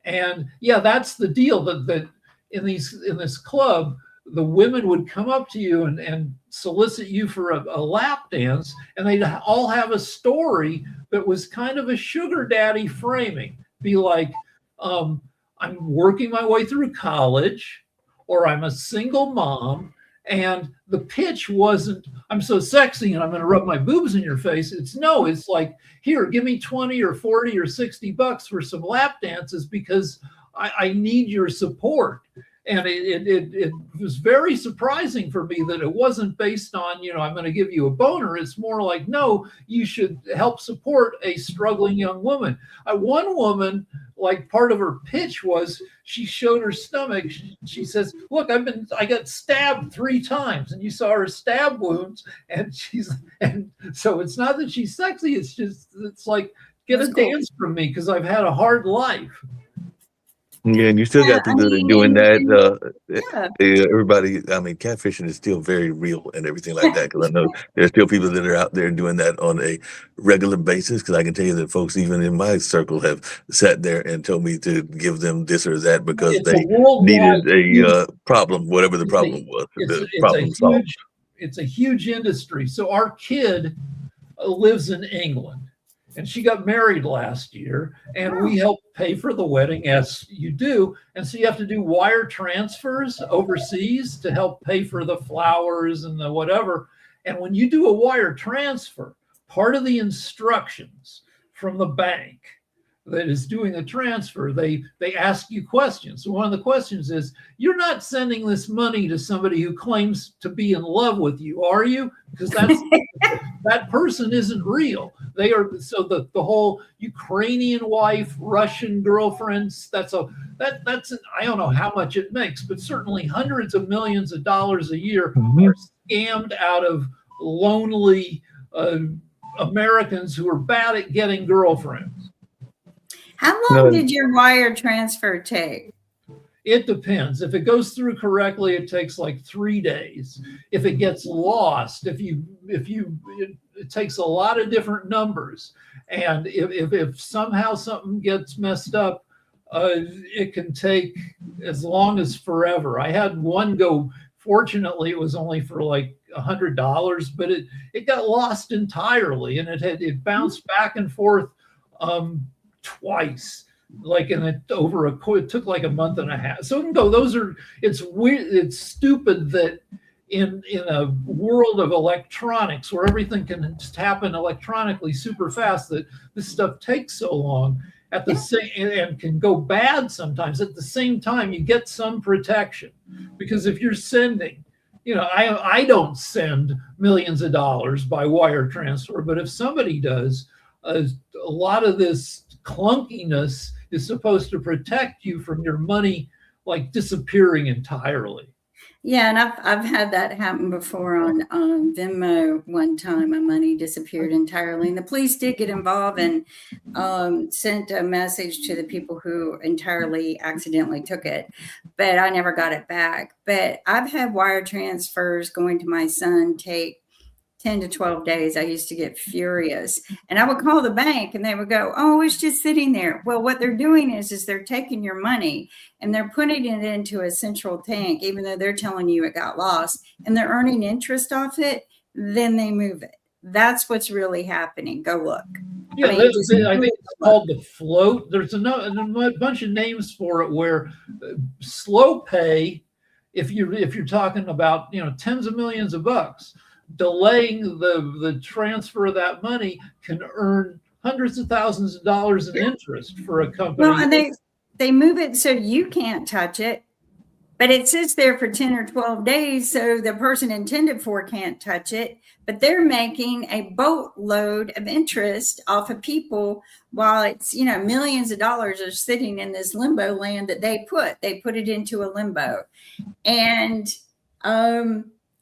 and that's the deal. That in this club, the women would come up to you and solicit you for a lap dance, and they'd all have a story that was kind of a sugar daddy framing. Be like, I'm working my way through college, or I'm a single mom, and the pitch wasn't, I'm so sexy and I'm going to rub my boobs in your face. It's like, here, give me 20 or 40 or 60 bucks for some lap dances because I need your support. And it was very surprising for me that it wasn't based on, I'm going to give you a boner. It's more like, no, you should help support a struggling young woman. One woman, like part of her pitch was, she showed her stomach. She says, look, I got stabbed 3 times, and you saw her stab wounds. And so it's not that she's sexy. It's like, get a That's cool. dance from me because I've had a hard life. Yeah, and you still Yeah, got I people that are mean, doing that. yeah, Everybody, I mean, catfishing is still very real and everything like that. Because I know there's still people that are out there doing that on a regular basis. Because I can tell you that folks, even in my circle, have sat there and told me to give them this or that because It's a they worldwide needed a problem, whatever the it's problem was, the a problem solved. huge industry. So our kid lives in England, and she got married last year, and we helped pay for the wedding, as you do. And so you have to do wire transfers overseas to help pay for the flowers and the whatever. And when you do a wire transfer, part of the instructions from the bank that is doing the transfer, they ask you questions. So one of the questions is, you're not sending this money to somebody who claims to be in love with you, are you? Because that person isn't real. They are. So the whole Ukrainian wife, Russian girlfriends, that's I don't know how much it makes, but certainly hundreds of millions of dollars a year are scammed out of lonely Americans who are bad at getting girlfriends. How long did your wire transfer take? It depends. If it goes through correctly, it takes like 3 days. If it gets lost, it takes a lot of different numbers. And if somehow something gets messed up, it can take as long as forever. I had one go. Fortunately, it was only for like $100, but it got lost entirely, and it bounced back and forth twice. Like, and it took like a month and a half. So it's weird. It's stupid that in a world of electronics where everything can just happen electronically super fast, that this stuff takes so long at the same, and can go bad sometimes. At the same time, you get some protection, because if you're sending, I don't send millions of dollars by wire transfer, but if somebody does, a lot of this clunkiness is supposed to protect you from your money like disappearing entirely. Yeah, and I've had that happen before on Venmo. One time, my money disappeared entirely, and the police did get involved and sent a message to the people who entirely accidentally took it, but I never got it back. But I've had wire transfers going to my son take 10 to 12 days. I used to get furious, and I would call the bank and they would go, "Oh, it's just sitting there." Well, what they're doing is they're taking your money and they're putting it into a central tank, even though they're telling you it got lost, and they're earning interest off it. Then they move it. That's what's really happening. Go look. Yeah, I think it's called the float. There's a bunch of names for it, where slow pay, if you're talking about tens of millions of bucks, delaying the transfer of that money can earn hundreds of thousands of dollars in interest for a company. Well, and they move it so you can't touch it, but it sits there for 10 or 12 days, so the person intended for can't touch it, but they're making a boatload of interest off of people, while it's millions of dollars are sitting in this limbo land that they put it into a limbo. And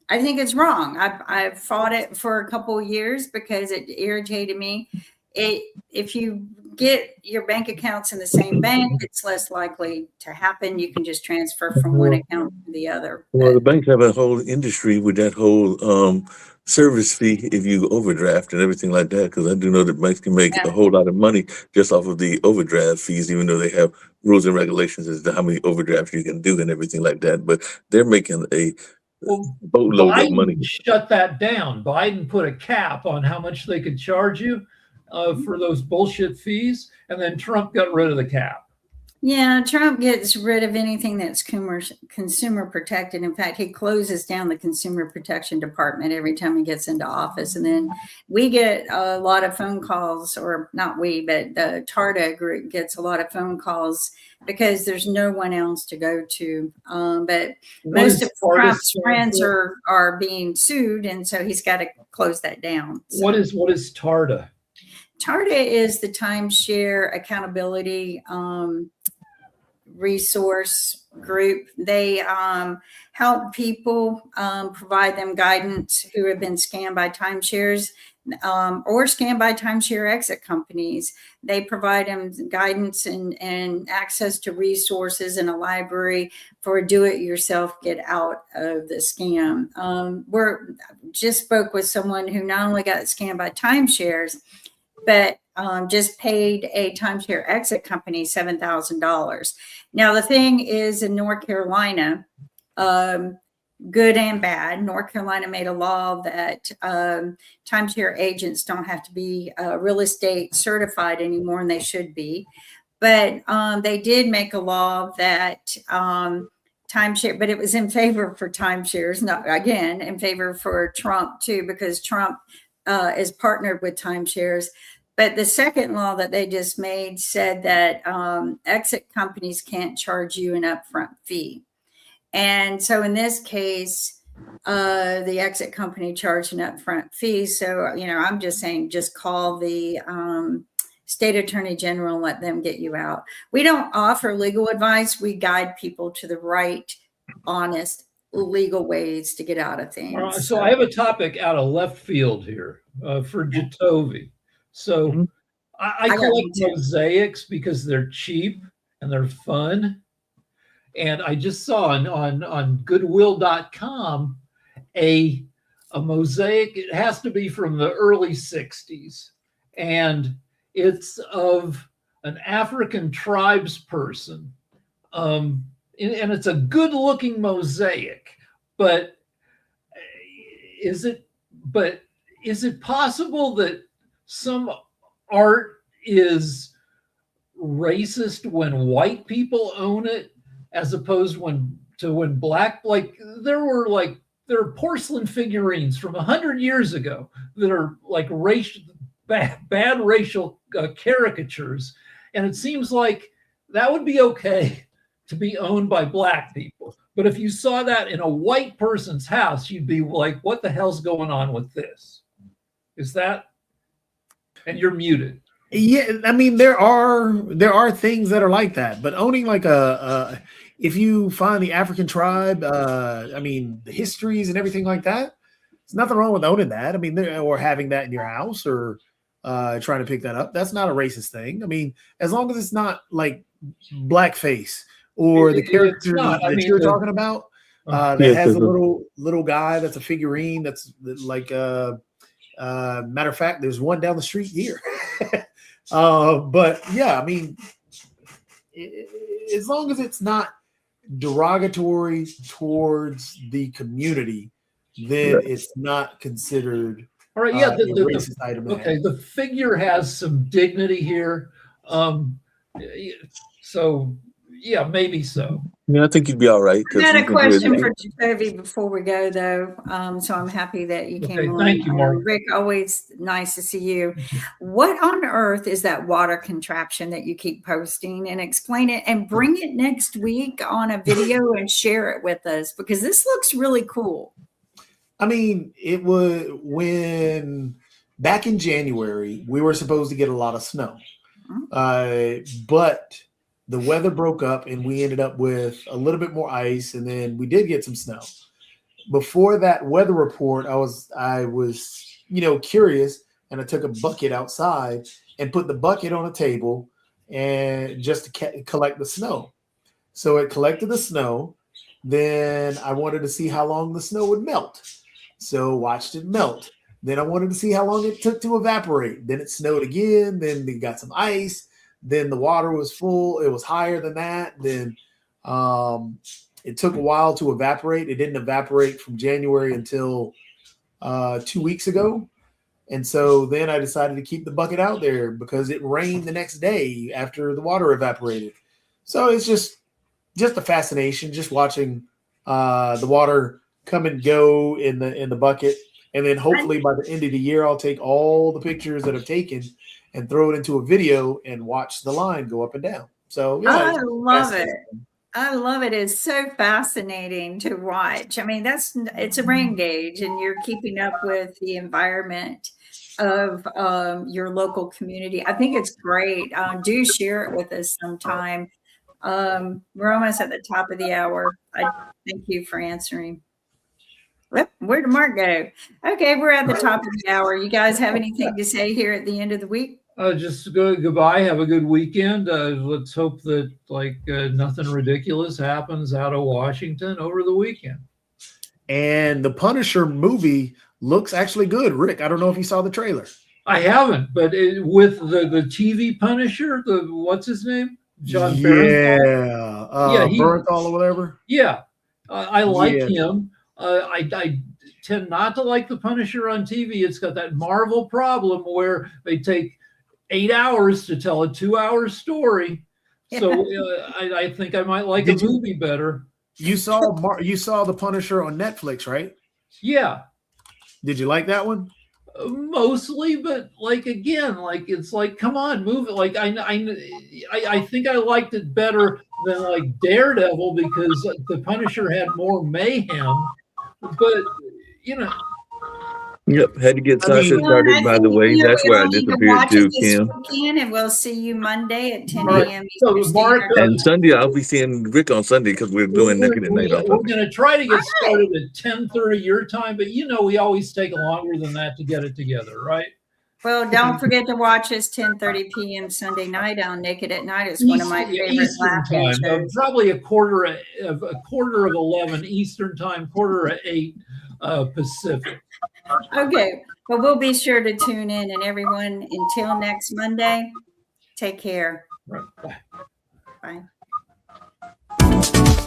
I think it's wrong. I've fought it for a couple of years because it irritated me. If you get your bank accounts in the same bank, it's less likely to happen. You can just transfer from one account to the other. Well, the banks have a whole industry with that whole service fee if you overdraft and everything like that. Because I do know that banks can make a whole lot of money just off of the overdraft fees, even though they have rules and regulations as to how many overdrafts you can do and everything like that. But they're making a boatload of money. Biden shut that down. Biden put a cap on how much they could charge you for those bullshit fees, and then Trump got rid of the cap. Yeah, Trump gets rid of anything that's consumer protected. In fact, he closes down the Consumer Protection Department every time he gets into office. And then we get a lot of phone calls, or not we, but the TARTA group gets a lot of phone calls because there's no one else to go to. But most of Trump's friends are being sued, and so he's got to close that down. So. What is TARTA? TARTA is the Timeshare Accountability Resource Group. They help people, provide them guidance who have been scammed by timeshares. or standby timeshare exit companies. They provide them guidance and access to resources and a library for do-it-yourself get out of the scam. We're just spoke with someone who not only got scammed by timeshares, but just paid a timeshare exit company $7,000. Now, the thing is, in North Carolina, good and bad, North Carolina made a law that timeshare agents don't have to be real estate certified anymore, and they should be. But they did make a law that timeshare, but it was in favor for timeshares, not again in favor for Trump too, because Trump is partnered with timeshares. But the second law that they just made said that exit companies can't charge you an upfront fee. And so in this case, the exit company charged an upfront fee. So, I'm just saying, just call the state attorney general and let them get you out. We don't offer legal advice. We guide people to the right, honest, legal ways to get out of things. So I have a topic out of left field here for Jatovi. So I collect mosaics because they're cheap and they're fun. And I just saw on Goodwill.com a mosaic. It has to be from the early 60s. And it's of an African tribes person. And it's a good looking mosaic. But is it possible that some art is racist when white people own it, as opposed when black, there are porcelain figurines from 100 years ago that are like bad racial caricatures, and it seems like that would be okay to be owned by black people. But if you saw that in a white person's house, you'd be like, what the hell's going on with this? Is that? And you're muted. Yeah, I mean, there are things that are like that, but owning like if you find the African tribe, the histories and everything like that, there's nothing wrong with owning that. I mean, or having that in your house or trying to pick that up. That's not a racist thing. I mean, as long as it's not like blackface or the character that you're talking about that has a little guy that's a figurine that's like matter of fact, there's one down the street here. But yeah, I mean, as long as it's not derogatory towards the community, then it's not considered. All right, yeah, a racist item. Okay, the figure has some dignity here. So yeah, maybe so. Yeah, I think you'd be all right. I got a question for Jatovi before we go, though. So I'm happy that you came on. Thank you, Mark. Rick, always nice to see you. What on earth is that water contraption that you keep posting? And explain it and bring it next week on a video and share it with us, because this looks really cool. I mean, it was when back in January, we were supposed to get a lot of snow, but the weather broke up and we ended up with a little bit more ice, and then we did get some snow. Before that weather report, I was curious, and I took a bucket outside and put the bucket on a table and just to collect the snow. So it collected the snow. Then I wanted to see how long the snow would melt. So watched it melt. Then I wanted to see how long it took to evaporate. Then it snowed again. Then we got some ice. Then the water was full. It was higher than that. Then it took a while to evaporate. It didn't evaporate from January until 2 weeks ago. And so then I decided to keep the bucket out there because it rained the next day after the water evaporated. So it's just a fascination, just watching the water come and go in the bucket. And then hopefully by the end of the year, I'll take all the pictures that I've taken and throw it into a video and watch the line go up and down. So yeah, I love it. I love it. It's so fascinating to watch. I mean, it's a rain gauge, and you're keeping up with the environment of your local community. I think it's great. Do share it with us sometime. We're almost at the top of the hour. I thank you for answering. Where'd Mark go? Okay, we're at the top of the hour. You guys have anything to say here at the end of the week? Just goodbye. Have a good weekend. Let's hope that nothing ridiculous happens out of Washington over the weekend. And the Punisher movie looks actually good. Rick, I don't know if you saw the trailer. I haven't, but with the TV Punisher, what's his name? John Bernthal? Yeah, Bernthal or whatever. Yeah, I like him. I tend not to like the Punisher on TV. It's got that Marvel problem where they take 8 hours to tell a 2-hour story. So I think I might like a movie better. You saw the Punisher on Netflix, right? Yeah. Did you like that one? Mostly, but it's like, come on, move it. Like I think I liked it better than like Daredevil because the Punisher had more mayhem. But Yep, had to get Sasha started, by the way. That's where I disappeared to, Kim. And we'll see you Monday at 10 a.m. And Sunday, I'll be seeing Rick on Sunday because we're doing Naked at Night. We're going to try to get started at 10:30 your time, but we always take longer than that to get it together, right? Well, don't forget to watch us 10:30 p.m. Sunday night on Naked at Night. It's one of my favorite Eastern time. shows. Probably a quarter of 11 Eastern time, quarter of 8 Pacific. Okay, well, we'll be sure to tune in. And everyone, until next Monday, take care. Right. Bye. Bye.